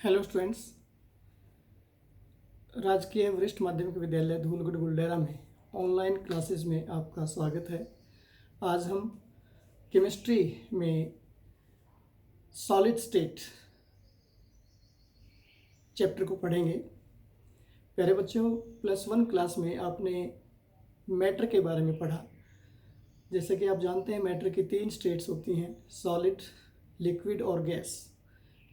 Hello students, राजकीय वरिष्ठ माध्यमिक विद्यालय धूलगढ़ गुलडेरा में ऑनलाइन क्लासेस में आपका स्वागत है। आज हम केमिस्ट्री में सॉलिड स्टेट चैप्टर को पढ़ेंगे। प्यारे बच्चों, +1 क्लास में आपने मैटर के बारे में पढ़ा। जैसे कि आप जानते हैं, मैटर की 3 स्टेट्स होती हैं, सॉलिड, लिक्विड और गैस।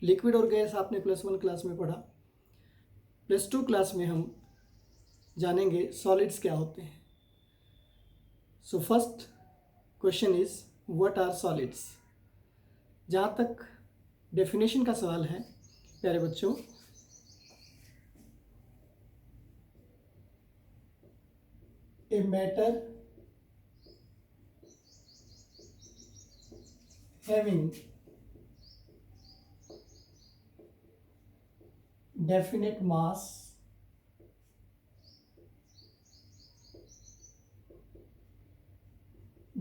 लिक्विड और गैस आपने +1 क्लास में पढ़ा। +2 क्लास में हम जानेंगे सॉलिड्स क्या होते हैं। So first question is what are solids. जहाँ तक डेफिनेशन का सवाल है प्यारे बच्चों, a matter having definite mass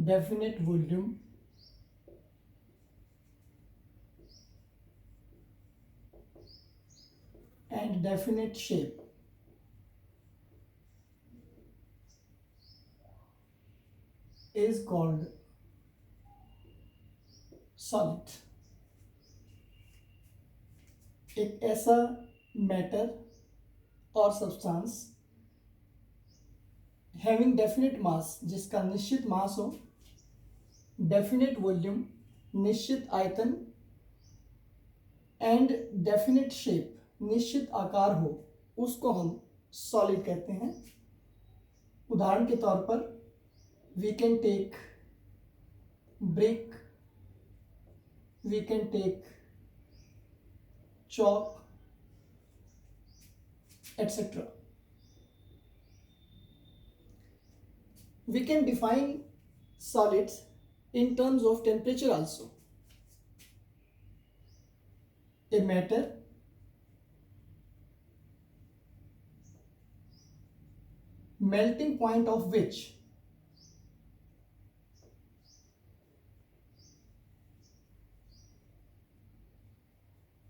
definite volume and definite shape is called solid। एक ऐसा मैटर और सब्सटेंस हैविंग डेफिनेट मास, जिसका निश्चित मास हो, डेफिनेट वॉल्यूम निश्चित आयतन, एंड डेफिनेट शेप निश्चित आकार हो, उसको हम सॉलिड कहते हैं। उदाहरण के तौर पर we can take brick, we can take chalk, etc. We can define solids in terms of temperature also. A matter melting point of which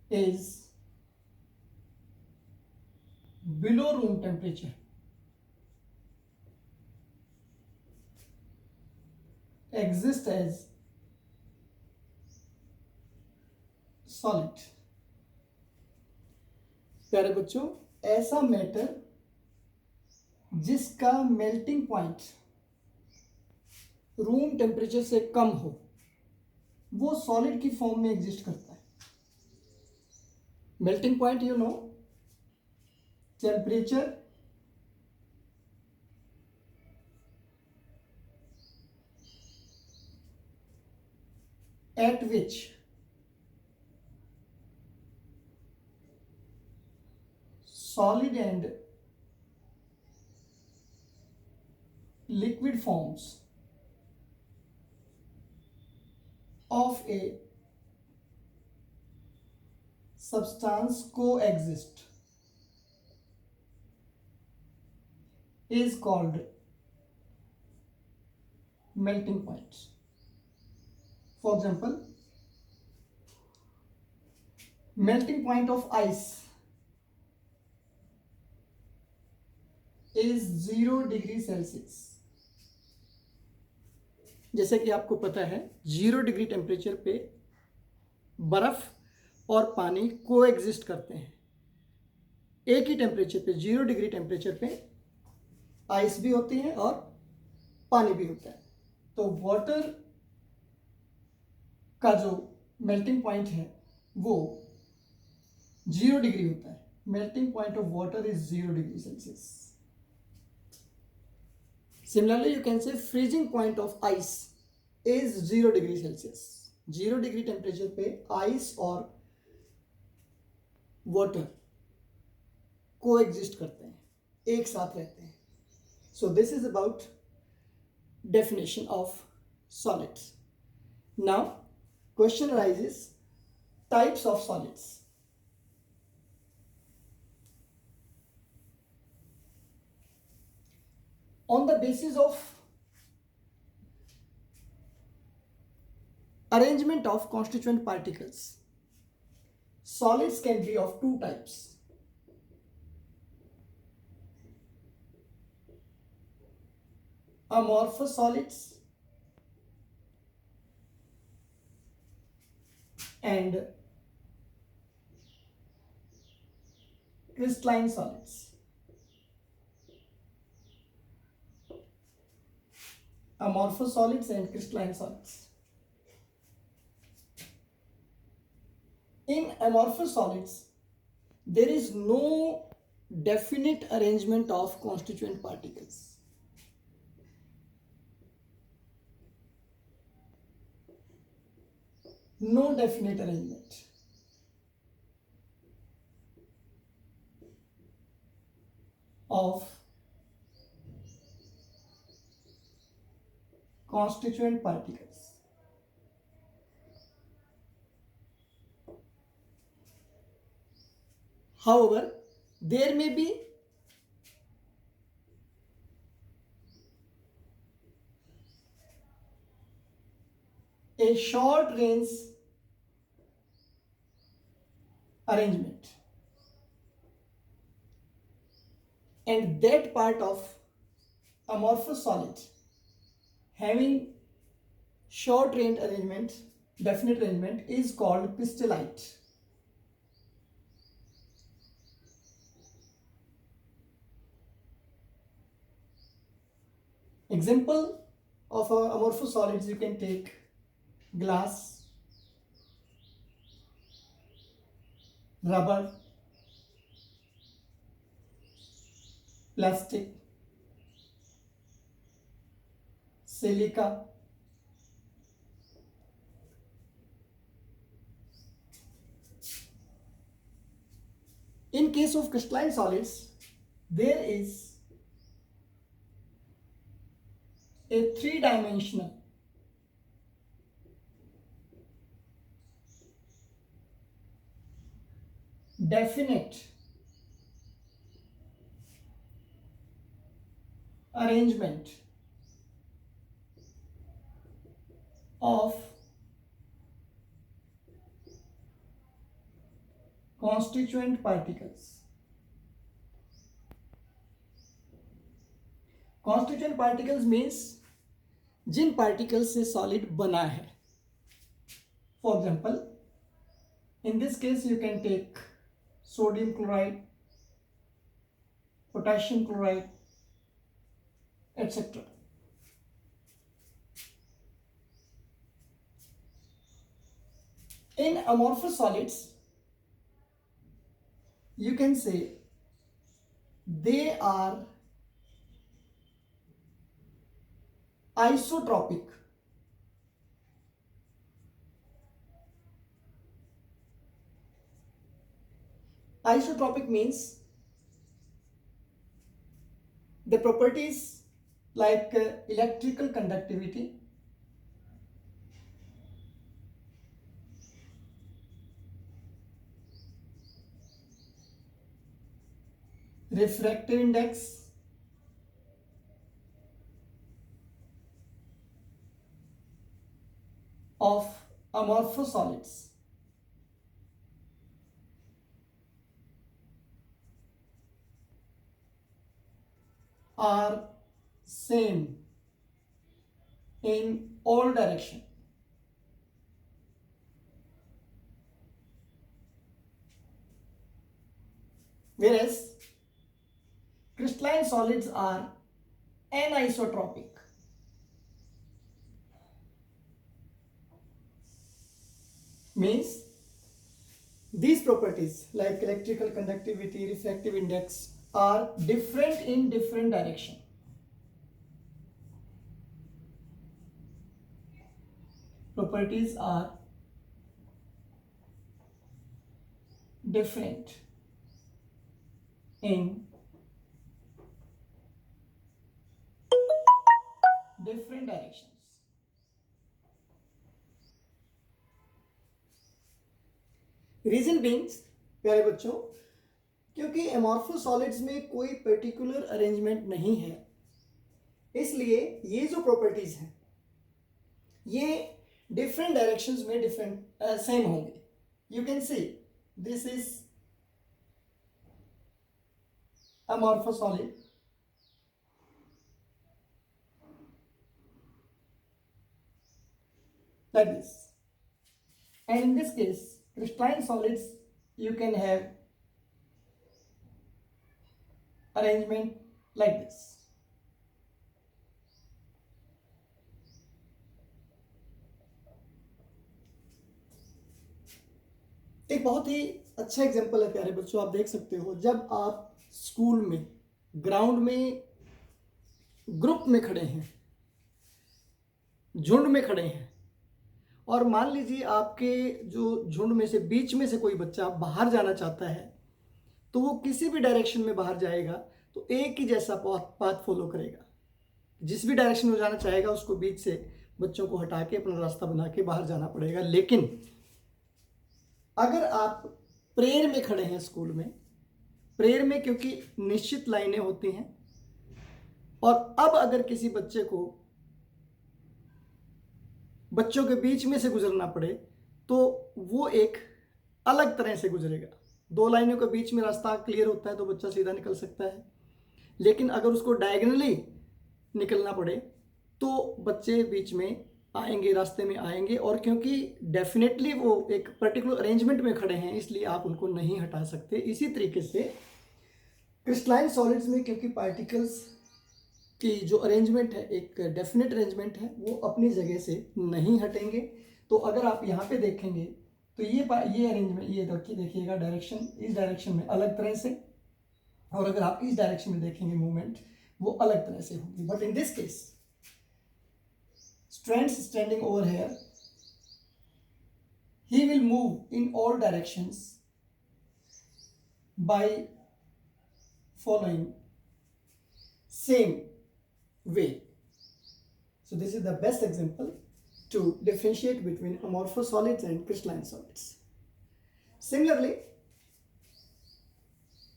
is below room temperature exists as solid। प्यारे बच्चों, ऐसा matter जिसका melting point room temperature से कम हो, वो solid की form में exist करता है। Melting point you know, temperature at which solid and liquid forms of a substance coexist is called melting point। For example, melting point of ice is 0 degree Celsius. जैसे कि आपको पता है, 0 degree temperature पे बर्फ और पानी को एग्जिस्ट करते हैं। एक ही टेम्परेचर पे, 0 डिग्री टेम्परेचर पे आइस भी होती है और पानी भी होता है। तो वाटर का जो मेल्टिंग पॉइंट है वो 0 डिग्री होता है। Melting point of water is 0 degree Celsius. Similarly you can say freezing point of ice is 0 degree Celsius. 0 degree temperature पे आइस और वाटर को एग्जिस्ट करते हैं, एक साथ रहते हैं। So this is about definition of solids. Now question arises, types of solids. On the basis of arrangement of constituent particles, solids can be of two types. Amorphous solids and crystalline solids. Amorphous solids and crystalline solids. In amorphous solids, there is no definite arrangement of constituent particles. No definite arrangement. Of constituent particles. However, there may be a short range arrangement, and that part of amorphous solid having short range arrangement, definite arrangement, is called crystallite. Example of amorphous solids, you can take glass, rubber, plastic, silica, in case of crystalline solids, there is a three-dimensional definite arrangement of constituent particles. Constituent particles means Jin particle से solid बना है. For example, in this case you can take sodium chloride, potassium chloride, etc. In amorphous solids, you can say they are isotropic. Isotropic means the properties like electrical conductivity, refractive index, of amorphous solids are same in all direction. Whereas crystalline solids are anisotropic. Means these properties like electrical conductivity, refractive index are different in different direction. Properties are different in different directions. Reason beings, प्यारे बच्चों, क्योंकि amorphous solids में कोई particular arrangement नहीं है, इसलिए ये जो प्रॉपर्टीज हैं ये डिफरेंट डायरेक्शंस में डिफरेंट सेम होंगे. You can see This is amorphous solid. Like this. And in this case, crystalline solids, you can have arrangement like this. एक बहुत ही अच्छा एग्जांपल है प्यारे बच्चों, आप देख सकते हो जब आप स्कूल में ग्राउंड में ग्रुप में खड़े हैं, झुंड में खड़े हैं, और मान लीजिए आपके जो झुंड में से बीच में से कोई बच्चा बाहर जाना चाहता है, तो वो किसी भी डायरेक्शन में बाहर जाएगा तो एक ही जैसा पाथ फॉलो करेगा। जिस भी डायरेक्शन में जाना चाहेगा उसको बीच से बच्चों को हटा के अपना रास्ता बना के बाहर जाना पड़ेगा। लेकिन अगर आप प्रेयर में खड़े हैं स्कूल में, प्रेयर में क्योंकि निश्चित लाइनें होती हैं, और अब अगर किसी बच्चे को बच्चों के बीच में से गुजरना पड़े तो वो एक अलग तरह से गुजरेगा। दो लाइनों के बीच में रास्ता क्लियर होता है तो बच्चा सीधा निकल सकता है, लेकिन अगर उसको डायगोनली निकलना पड़े तो बच्चे बीच में आएंगे, रास्ते में आएंगे, और क्योंकि डेफिनेटली वो एक पर्टिकुलर अरेंजमेंट में खड़े हैं इसलिए आप उनको नहीं हटा सकते। इसी तरीके से क्रिस्टलाइन सॉलिड्स में क्योंकि पार्टिकल्स की जो अरेंजमेंट है एक डेफिनेट अरेंजमेंट है, वो अपनी जगह से नहीं हटेंगे। तो अगर आप यहाँ पे देखेंगे तो ये अरेंजमेंट, ये देखिएगा डायरेक्शन, इस डायरेक्शन में अलग तरह से, और अगर आप इस डायरेक्शन में देखेंगे मूवमेंट वो अलग तरह से होगी। But in this case strands standing over here, he will move in all directions by following same way. So this is the best example to differentiate between amorphous solids and crystalline solids. Similarly,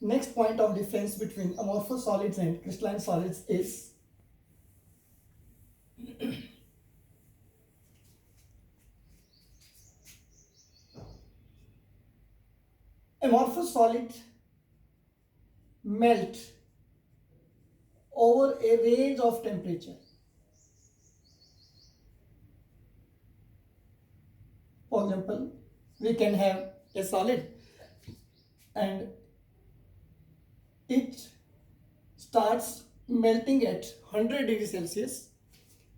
next point of difference between amorphous solids and crystalline solids is amorphous solid melt over a range of temperature. For example, we can have a solid and it starts melting at 100 degrees Celsius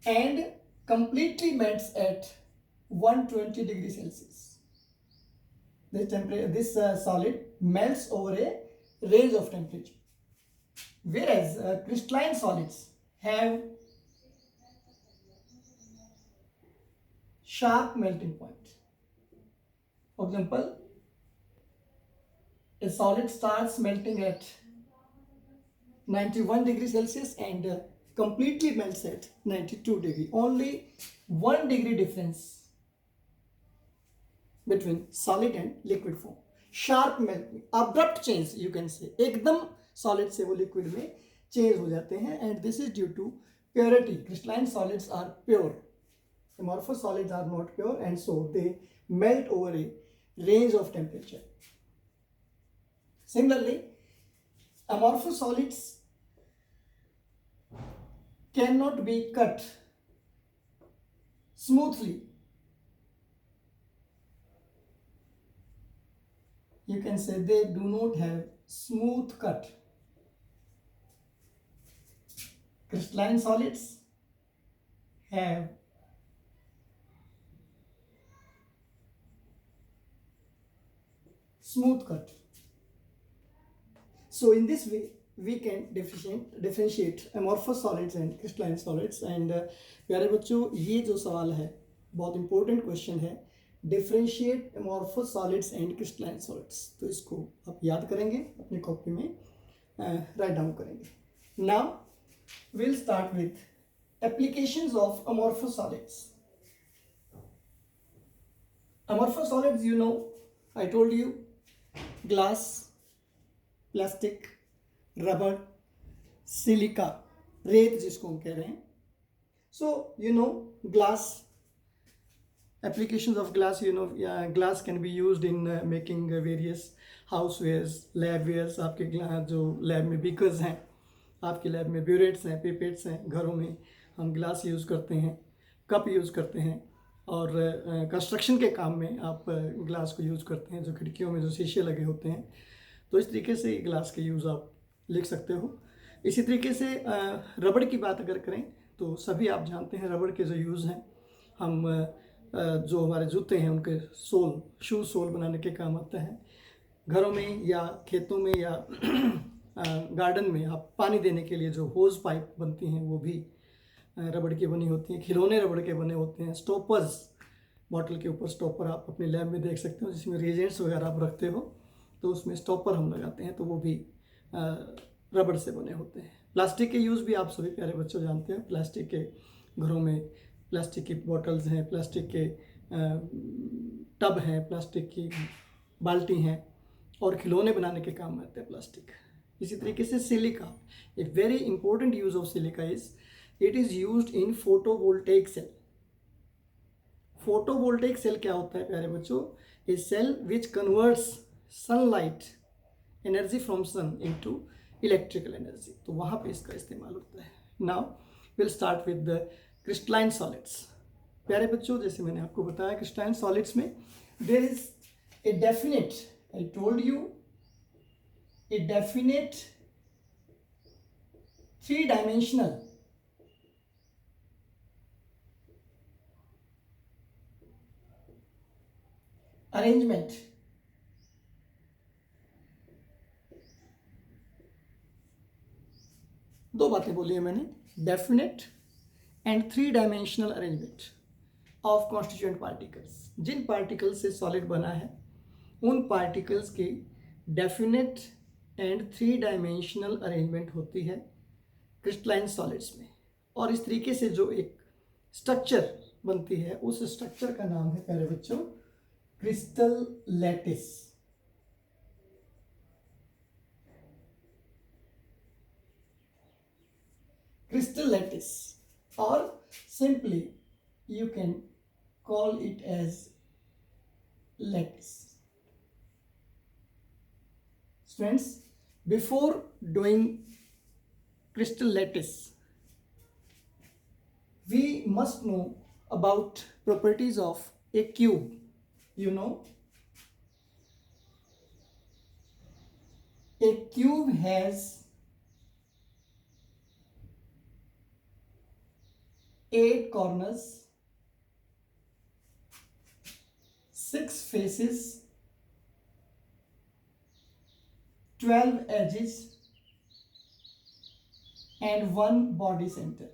and completely melts at 120 degrees Celsius. This solid melts over a range of temperature, whereas crystalline solids have sharp melting point. For example, a solid starts melting at 91 degrees Celsius and completely melts at 92 degree. Only 1 degree difference between solid and liquid form. Sharp melting, abrupt change you can say, एकदम solid से वो liquid में change हो जाते हैं, and this is due to purity. Crystalline solids are pure, amorphous solids are not pure, and so they melt over a range of temperature. Similarly, amorphous solids cannot be cut smoothly. You can say they do not have smooth cut. Crystalline solids have smooth cut. So in this way we can differentiate amorphous solids and crystalline solids. And प्यारे बच्चों, ये जो सवाल है बहुत important question है, differentiate amorphous solids and crystalline solids। तो इसको आप याद करेंगे, अपनी कॉपी में राइट डाउन करेंगे। Now we'll start with applications of amorphous solids. Amorphous solids, you know, I told you, glass, plastic, rubber, silica, रेत जिसको हम कह रहे हैं। So you know, glass Applications of glass, glass can be used in making various housewares, labwares. आपके जो lab में beakers हैं, आपके लैब में ब्यूरेट्स हैं, पिपेट्स हैं, घरों में हम ग्लास यूज़ करते हैं, कप यूज़ करते हैं, और कंस्ट्रक्शन के काम में आप ग्लास को यूज़ करते हैं, जो खिड़कियों में जो शीशे लगे होते हैं। तो इस तरीके से ग्लास के यूज़ आप लिख सकते हो। इसी तरीके से रबड़ की बात अगर करें तो सभी आप जानते हैं रबड़ के जो यूज़ हैं। हम जो हमारे जूते हैं उनके सोल, शू सोल बनाने के काम आता है। घरों में या खेतों में या गार्डन में आप पानी देने के लिए जो होज पाइप बनती हैं वो भी रबड़ की बनी होती हैं। खिलौने रबड़ के बने होते हैं। स्टॉपर्स, बॉटल के ऊपर स्टॉपर आप अपने लैब में देख सकते हो, जिसमें रिएजेंट्स वगैरह आप रखते हो तो उसमें स्टॉपर हम लगाते हैं, तो वो भी रबड़ से बने होते हैं। प्लास्टिक के यूज़ भी आप सभी प्यारे बच्चों जानते हैं। प्लास्टिक के घरों में प्लास्टिक की बॉटल्स हैं, प्लास्टिक के टब हैं, प्लास्टिक की बाल्टी हैं, और खिलौने बनाने के काम में आते हैं प्लास्टिक। इसी तरीके से silica, a very important use of silica is it is used in photovoltaic cell. Photovoltaic cell क्या होता है प्यारे बच्चों? A cell which converts sunlight energy from sun into electrical energy, तो वहाँ पे इसका इस्तेमाल होता है। Now will start with the crystalline solids. प्यारे बच्चों, जैसे मैंने आपको बताया क्रिस्टलाइन सॉलिड्स में there is a definite, I told you, a definite 3-dimensional arrangement दो बातें बोली है मैंने, definite and 3-dimensional arrangement of constituent particles. जिन पार्टिकल्स से सॉलिड बना है उन पार्टिकल्स की डेफिनेट एंड 3-dimensional अरेंजमेंट होती है क्रिस्टलाइन सॉलिड्स में। और इस तरीके से जो एक स्ट्रक्चर बनती है उस स्ट्रक्चर का नाम है प्यारे बच्चों crystal lattice. Crystal lattice, or simply you can call it as lattice. Students, before doing crystal lattice, we must know about properties of a cube. You know, a cube has 8 corners, 6 faces, 12 edges, and 1 body center.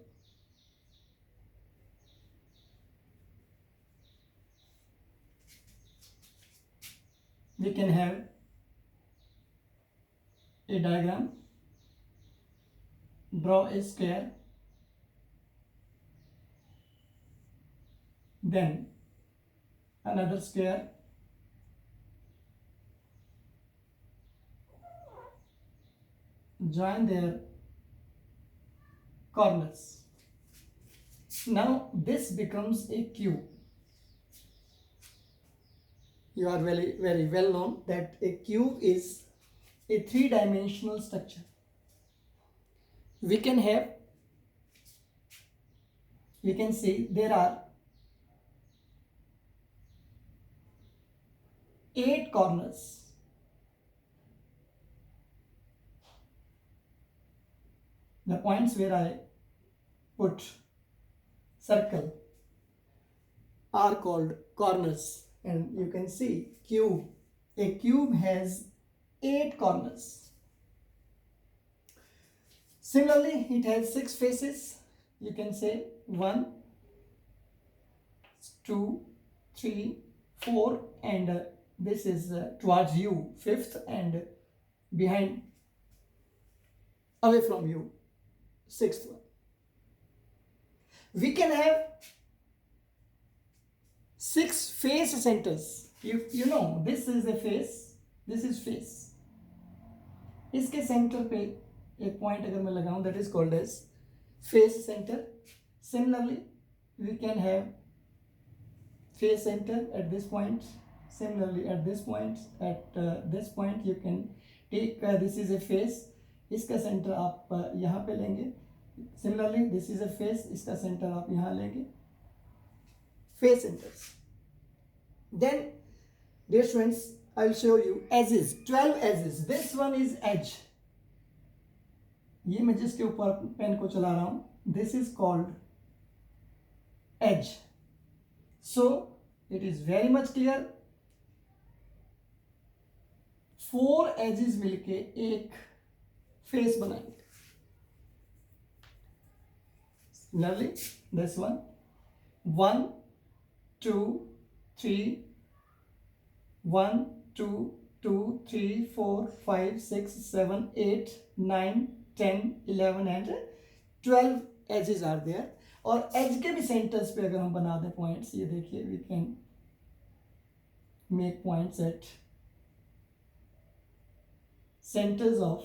We can have a diagram. Draw a square, then another square, join their corners. Now this becomes a cube. You are very well known that a cube is a 3-dimensional structure. We can see there are 8 corners. The points where I put circle are called corners, and you can see cube. A cube has 8 corners. Similarly, it has 6 faces. You can say 1, 2, 3, 4, and this is towards you, 5th, and behind, away from you, 6th one. We can have 6 face centers. You know, this is a face, this is face. इसके centre पे एक point अगर मैं लगाऊं, that is called as face center. Similarly, we can have face center at this point. Similarly at this point, this point you can take this is a face, इसका centre आप यहाँ पे लेंगे. Similarly this is a face, इसका centre आप यहाँ लेंगे. Face centers. Then dear students, I will show you edges, 12 edges. This one is edge. ये मैं जिसके ऊपर पेन को चला रहा हूं, this is called edge. So it is very much clear. 4 edges मिलके एक फेस बनाएंगे. Similarly, this one, 1, 2, 3, 1, 2, 2, 3, 4, 5, 6, 7, 8, 9, 10, 11 and 12 edges are there. और edge के भी सेंटर्स पे अगर हम बना दें पॉइंट्स, ये देखिए, we can make points at centers of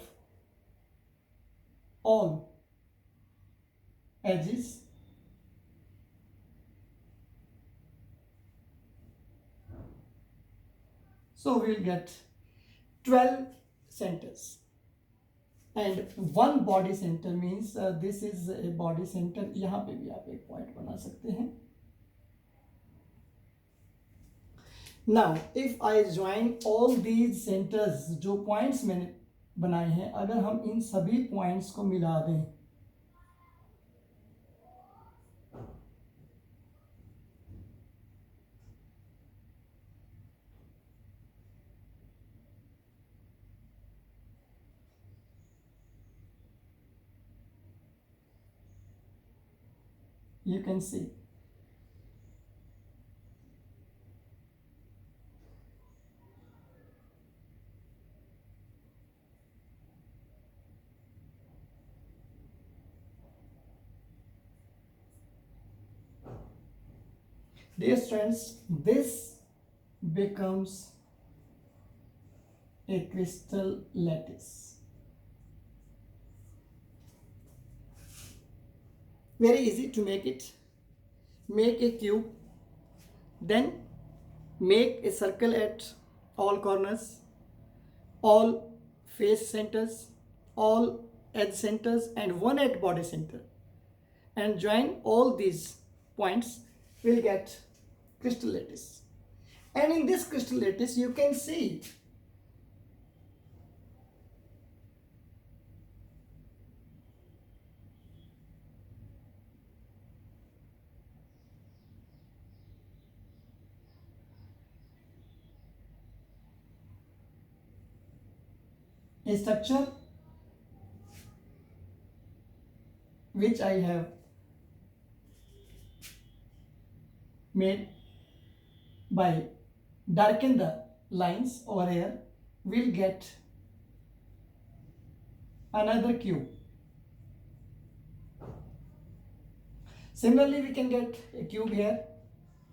all edges. So we will get 12 centers. And one body center means this is a body center. यहाँ पे भी आप एक पॉइंट बना सकते हैं. Now if I join all these centers, जो points मैंने बनाए हैं, अगर हम इन सभी पॉइंट्स को मिला दें, you can see dear students, this becomes a crystal lattice. Very easy to make it. Make a cube, then make a circle at all corners, all face centers, all edge centers and one at body center, and join all these points. Will get crystal lattice. And in this crystal lattice you can see a structure which I have made by darken the lines over here. Will get another cube. Similarly we can get a cube here,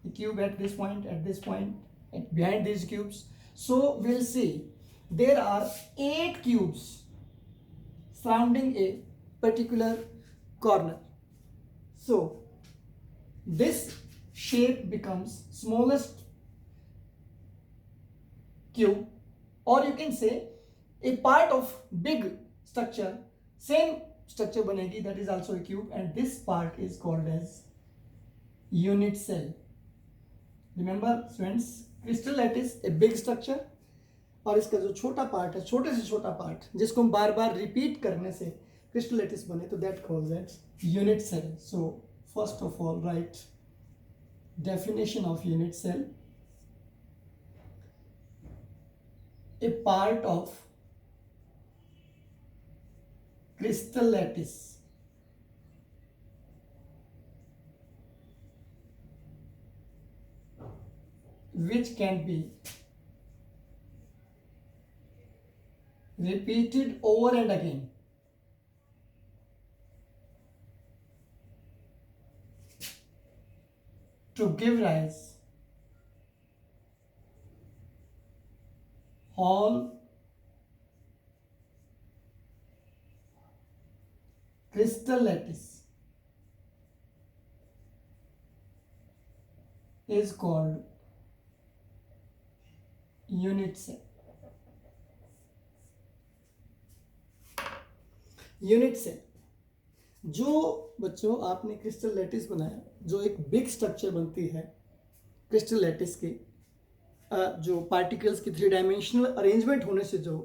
a cube at this point, and behind these cubes. So we'll see there are 8 cubes surrounding a particular corner. So this shape becomes smallest cube, or you can say a part of big structure, same structure banegi, that is also a cube, and this part is called as unit cell. Remember students, crystal lattice a big structure, और इसका जो छोटा part है, छोटे से छोटा part जिसको हम बार बार रिपीट करने से crystal lattice बने, तो that calls as unit cell. So first of all write definition of unit cell: a part of crystal lattice which can be repeated over and again to give rise all crystal lattice is called unit cell. Unit cell, जो बच्चों आपने crystal lattice बनाया, जो एक big structure बनती है crystal lattice की, जो पार्टिकल्स की 3 डायमेंशनल अरेंजमेंट होने से जो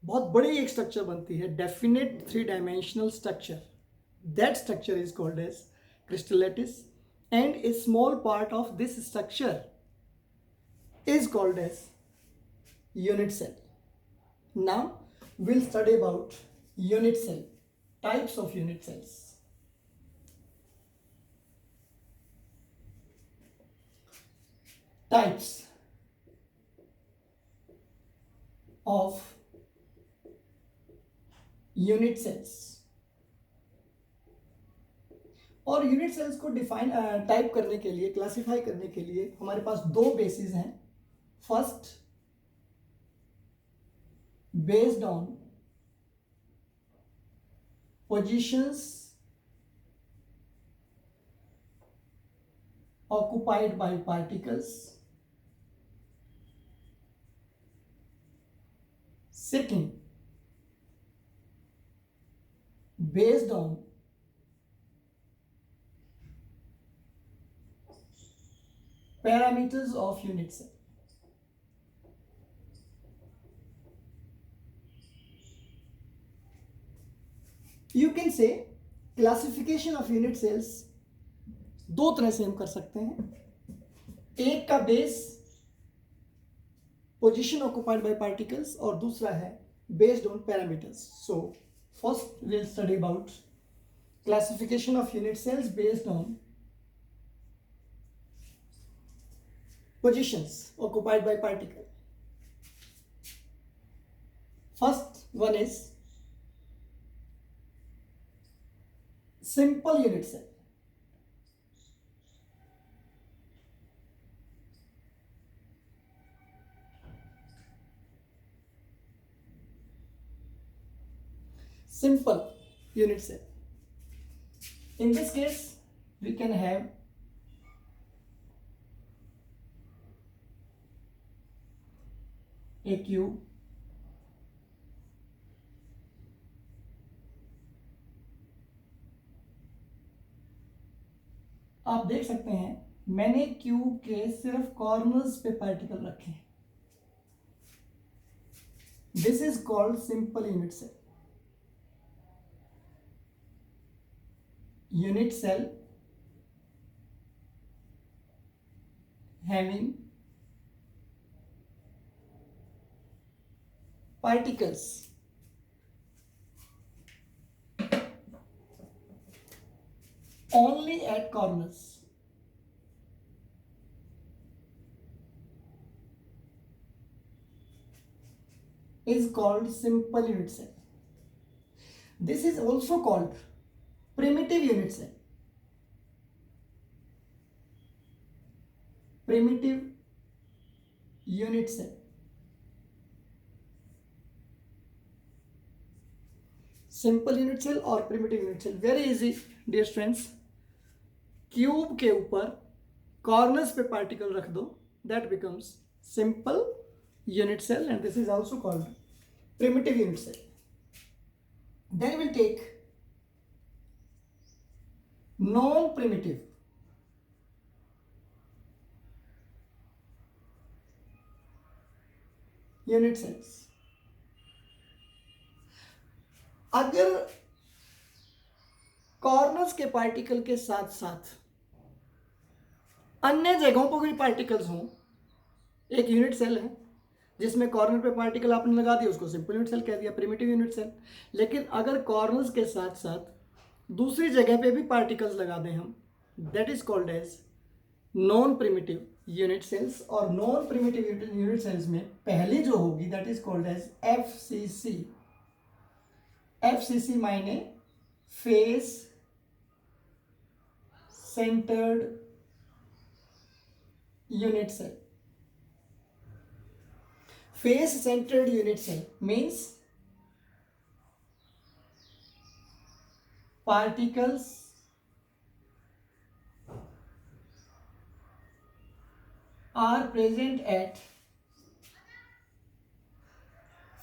बहुत बड़ी एक स्ट्रक्चर बनती है, definite 3 dimensional structure, that structure is called as crystal lattice, and a small part of this structure is called as unit cell. Now we'll study about unit cell, types of unit cells. Types of unit cells. और unit sales को define type करने के लिए, classify करने के लिए हमारे पास 2 basis हैं. First, based on positions occupied by particles. Second, based on parameters of unit cell. You can say classification of unit cells 2 तरह से हम कर सकते हैं. एक का base position occupied by particles और दूसरा है based on parameters. So first will study about classification of unit cells based on positions occupied by particle. First one is simple unit cell. Simple unit cell. In this case, we can have a cube, आप देख सकते हैं मैंने cube के सिर्फ corners पे particle रखे हैं. This is called simple unit cell. Unit cell having particles only at corners is called simple unit cell. This is also called primitive unit cell. Primitive unit cell. Simple unit cell और primitive unit cell, very easy dear students. Cube के ऊपर corners पे particle रख दो, that becomes simple unit cell and this is also called primitive unit cell. Then will take non primitive unit cells. अगर corners के particle के साथ साथ अन्य जगहों पर भी पार्टिकल्स हों, एक यूनिट सेल है जिसमें कॉर्नर पे पार्टिकल आपने लगा दिया, उसको सिंपल यूनिट सेल कह दिया, प्रिमिटिव यूनिट सेल. लेकिन अगर कॉर्नर्स के साथ साथ दूसरी जगह पे भी पार्टिकल्स लगा दें हम, that is called as non primitive unit cells. और नॉन प्रिमिटिव यूनिट सेल्स में पहली जो होगी that is called as FCC. FCC मायने face centred unit cell. Face centred unit cell means particles are present at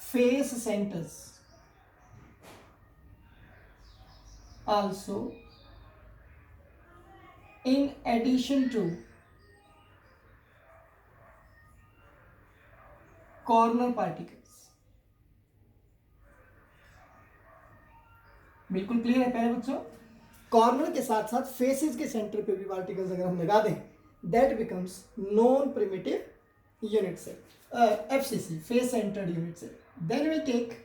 face centers. Also, in addition to corner particles. बिल्कुल clear है प्यारे बच्चों? Corner के साथ साथ फेसेस के सेंटर पे भी पार्टिकल्स अगर हम लगा दें, that becomes non primitive unit cell, FCC, face centred unit cell. Then we take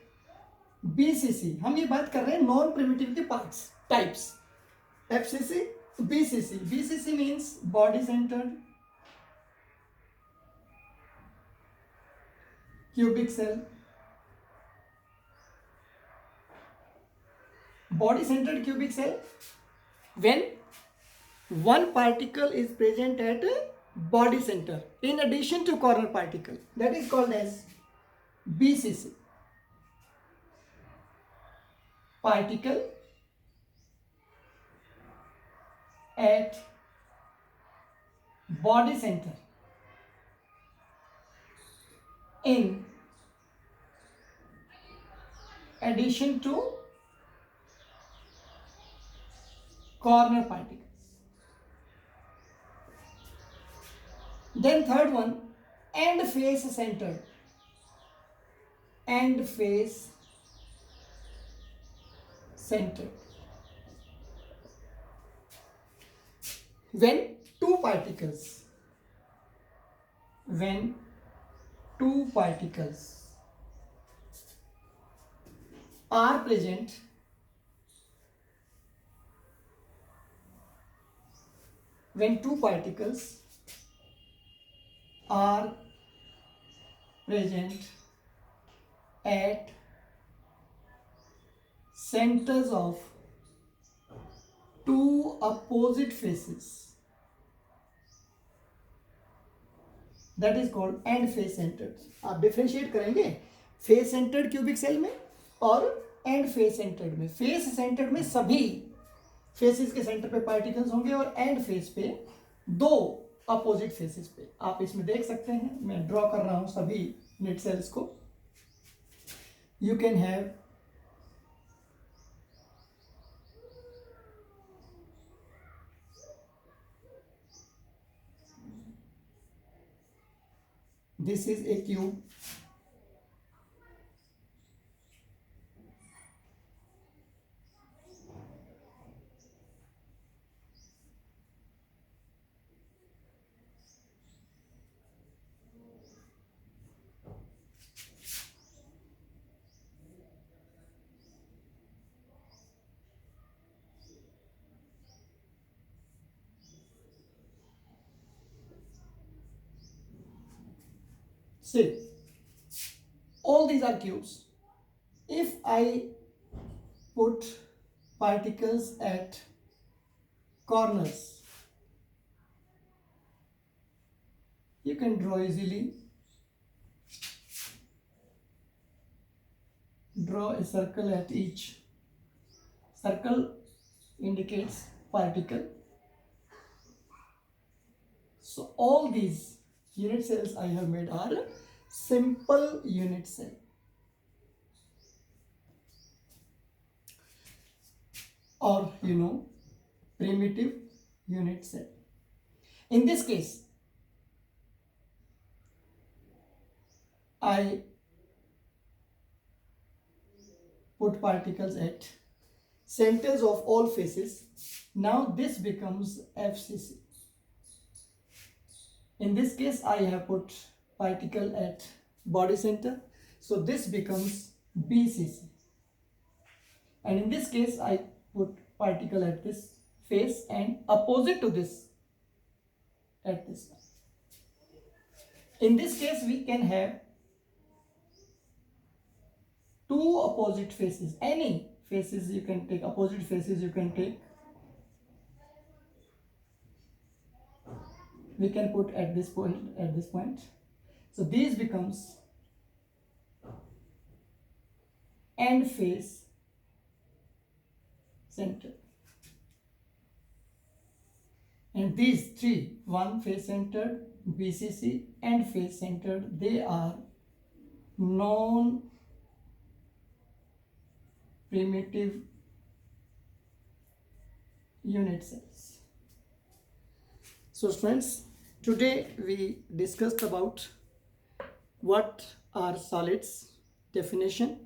BCC. हम ये बात कर रहे हैं नॉन प्रिमिटिव के parts, types. FCC, BCC. BCC means body centred cubic cell. Body centered cubic cell, when one particle is present at body center in addition to corner particle, that is called as BCC. Particle at body center in addition to corner particles. Then third one, end face centered. End face centered. When two particles are present at centers of two opposite faces, that is called end face centered. आप differentiate करेंगे face centred cubic cell में और and face centred में. Face centred में सभी faces के centre पे particles होंगे और एंड फेस पे दो अपोजिट फेसेस पे. आप इसमें देख सकते हैं, मैं ड्रॉ कर रहा हूं सभी यूनिट सेल्स को. You can have this is a cube. See, all these are cubes. If I put particles at corners, you can draw easily. Draw a circle at each. Circle indicates particle. So all these unit cells I have made are simple unit cell. Or primitive unit cell. In this case, I put particles at centers of all faces. Now this becomes FCC. In this case, I have put particle at body center, so this becomes BCC. And in this case, I put particle at this face and opposite to this at this one. In this case, we can have two opposite faces. Any faces you can take, opposite faces you can take. We can put at this point. So these becomes end face center. And these three, one face centered, BCC and face centered, they are non primitive unit cells. So students, today we discussed about what are solids, definition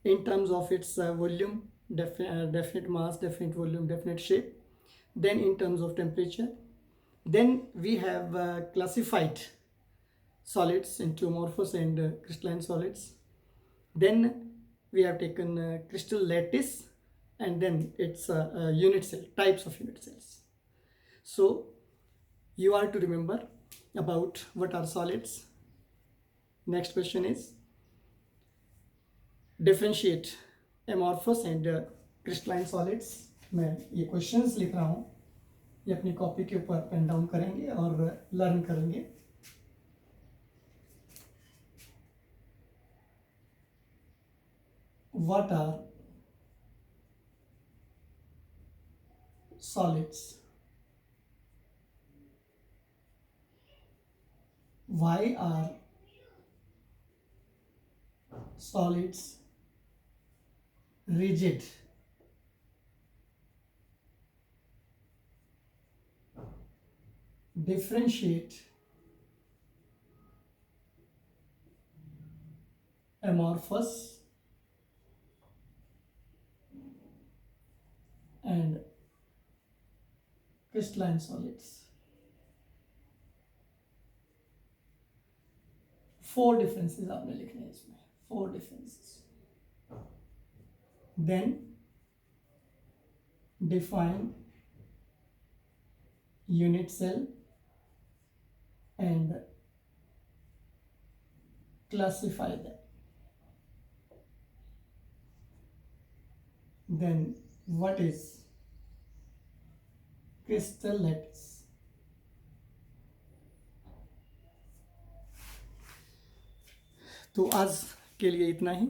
in terms of its volume, definite mass, definite volume, definite shape, then in terms of temperature. Then we have classified solids into amorphous and crystalline solids. Then we have taken crystal lattice, and then its unit cell, types of unit cells. So you are to remember about what are solids. Next question is differentiate amorphous and crystalline solids. मैं ये questions लिख रहा हूँ, ये अपनी copy के ऊपर pen down करेंगे और लर्न करेंगे. What are solids? Why are solids rigid? Differentiate amorphous and crystalline solids. 4 differences आपने लिखने हैं इसमें, 4 differences. Then define unit cell and classify them. Then what is crystal lattice? तो आज के लिए इतना ही.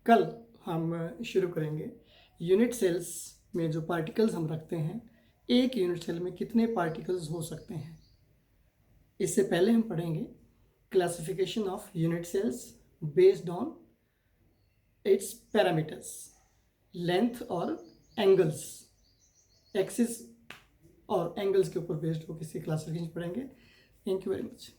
कल हम शुरू करेंगे यूनिट सेल्स में जो पार्टिकल्स हम रखते हैं, एक यूनिट सेल में कितने पार्टिकल्स हो सकते हैं. इससे पहले हम पढ़ेंगे classification of unit cells based on its parameters, length और एंगल्स, एक्सिस और एंगल्स के ऊपर बेस्ड होकर इसकी क्लासिफिकेशन पढ़ेंगे. Thank you very much.